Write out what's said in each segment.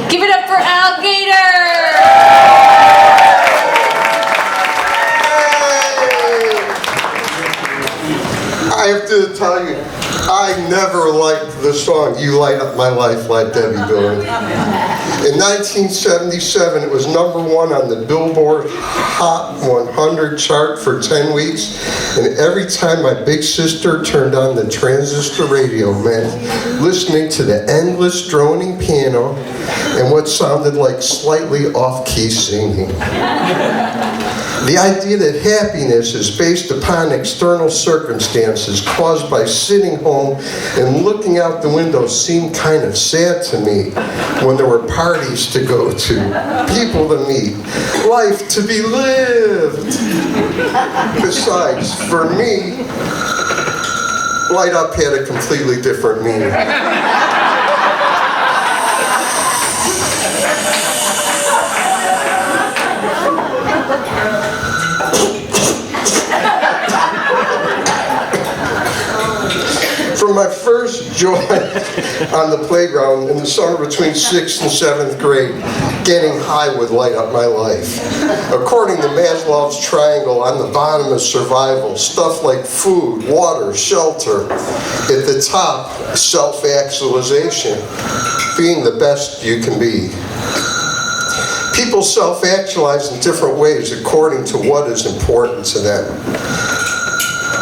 Give it up for Al Gator! I have to tell you, I never liked the song "You Light Up My Life" like Debbie doing. In 1977, it was #1 on the Billboard Hot 100 chart for 10 weeks, and every time my big sister turned on the transistor radio meant listening to the endless droning piano and what sounded like slightly off-key singing. The idea that happiness is based upon external circumstances caused by sitting home and looking out the window seemed kind of sad to me when there were parties to go to, people to meet, life to be lived. Besides, for me, light up had a completely different meaning. For my first joy on the playground in the summer between 6th and 7th grade, getting high would light up my life. According to Maslow's triangle, on the bottom is survival, stuff like food, water, shelter. At the top, self-actualization, being the best you can be. People self-actualize in different ways according to what is important to them.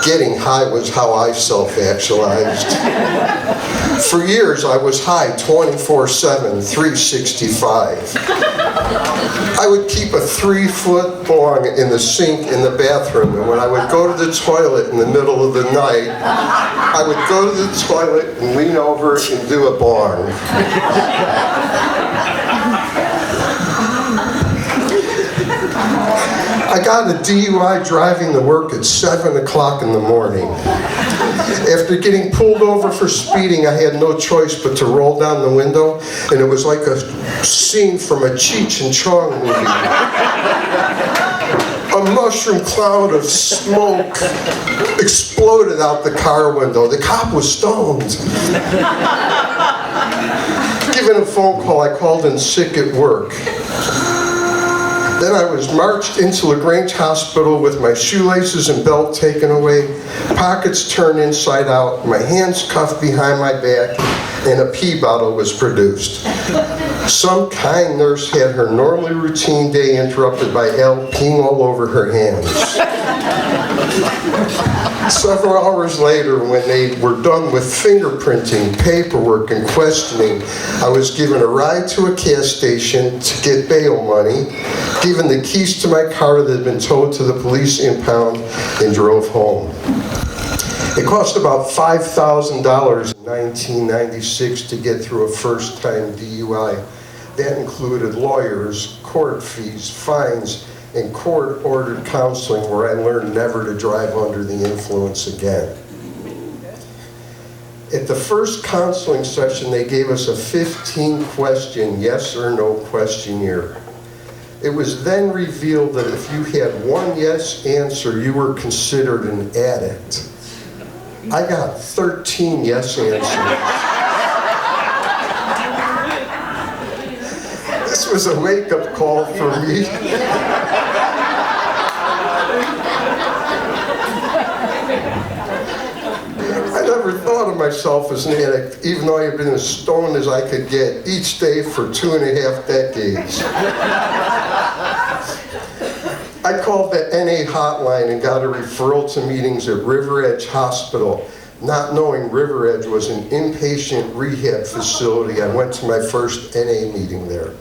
Getting high was how I self-actualized. For years, I was high 24/7, 365. I would keep a 3-foot bong in the sink in the bathroom, and when I would go to the toilet in the middle of the night, I would go to the toilet and lean over and do a bong. I got a DUI driving to work at 7 o'clock in the morning. After getting pulled over for speeding, I had no choice but to roll down the window, and it was like a scene from a Cheech and Chong movie. A mushroom cloud of smoke exploded out the car window. The cop was stoned. Given a phone call, I called in sick at work. Then I was marched into LaGrange Hospital with my shoelaces and belt taken away, pockets turned inside out, my hands cuffed behind my back, and a pee bottle was produced. Some kind nurse had her normally routine day interrupted by Al peeing all over her hands. Several hours later, when they were done with fingerprinting, paperwork, and questioning, I was given a ride to a gas station to get bail money, given the keys to my car that had been towed to the police impound, and drove home. It cost about $5,000 in 1996 to get through a first-time DUI. That included lawyers, court fees, fines, and court-ordered counseling where I learned never to drive under the influence again. At the first counseling session, they gave us a 15-question yes or no questionnaire. It was then revealed that if you had one yes answer, you were considered an addict. I got 13 yes answers. This was a wake-up call for me. I never thought of myself as an addict, even though I had been as stoned as I could get each day for 2.5 decades. I called the NA hotline and got a referral to meetings at River Edge Hospital. Not knowing River Edge was an inpatient rehab facility, I went to my first NA meeting there.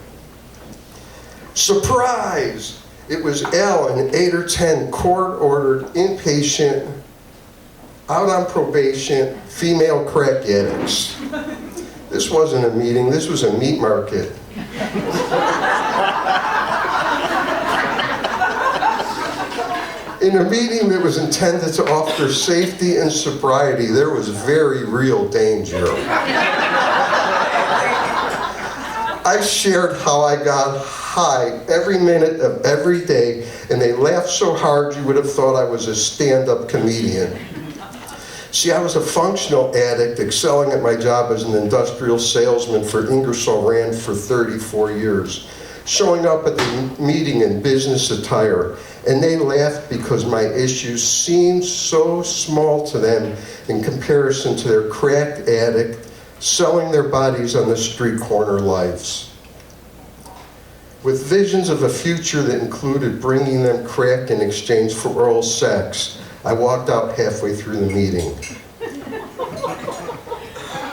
Surprise! It was Al and 8 or 10 court-ordered inpatient, out on probation, female crack addicts. This wasn't a meeting, this was a meat market. In a meeting that was intended to offer safety and sobriety, there was very real danger. I shared how I got high every minute of every day, and they laughed so hard you would have thought I was a stand-up comedian. See, I was a functional addict, excelling at my job as an industrial salesman for Ingersoll Rand for 34 years, showing up at the meeting in business attire, and they laughed because my issues seemed so small to them in comparison to their crack addict, selling their bodies on the street corner lives. With visions of a future that included bringing them crack in exchange for oral sex, I walked out halfway through the meeting.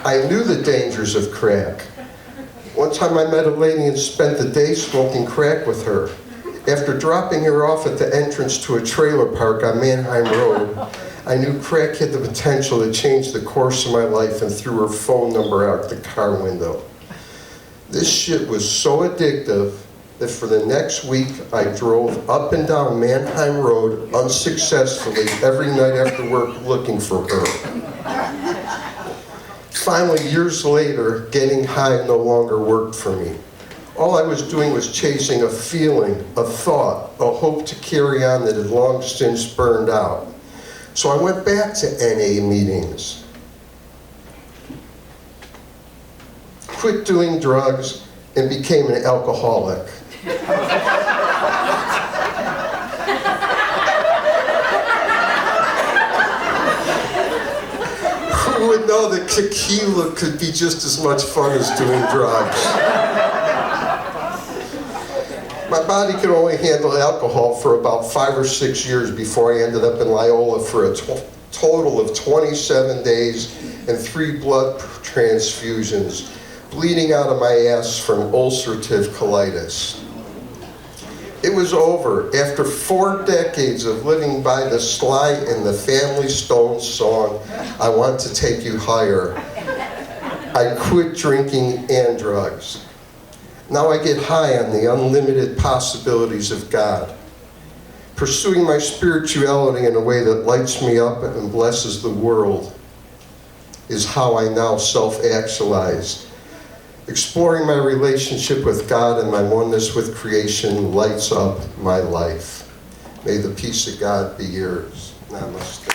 I knew the dangers of crack. One time I met a lady and spent the day smoking crack with her. After dropping her off at the entrance to a trailer park on Mannheim Road, I knew crack had the potential to change the course of my life and threw her phone number out the car window. This shit was so addictive that for the next week I drove up and down Mannheim Road unsuccessfully every night after work looking for her. Finally, years later, getting high no longer worked for me. All I was doing was chasing a feeling, a thought, a hope to carry on that had long since burned out. So I went back to NA meetings, quit doing drugs, and became an alcoholic. Who would know that tequila could be just as much fun as doing drugs? My body could only handle alcohol for about 5 or 6 years before I ended up in Loyola for a total of 27 days and 3 blood transfusions, bleeding out of my ass from ulcerative colitis. It was over. After 4 decades of living by the Sly and the Family Stone song, I Want to Take You Higher, I quit drinking and drugs. Now I get high on the unlimited possibilities of God. Pursuing my spirituality in a way that lights me up and blesses the world is how I now self-actualize. Exploring my relationship with God and my oneness with creation lights up my life. May the peace of God be yours. Namaste.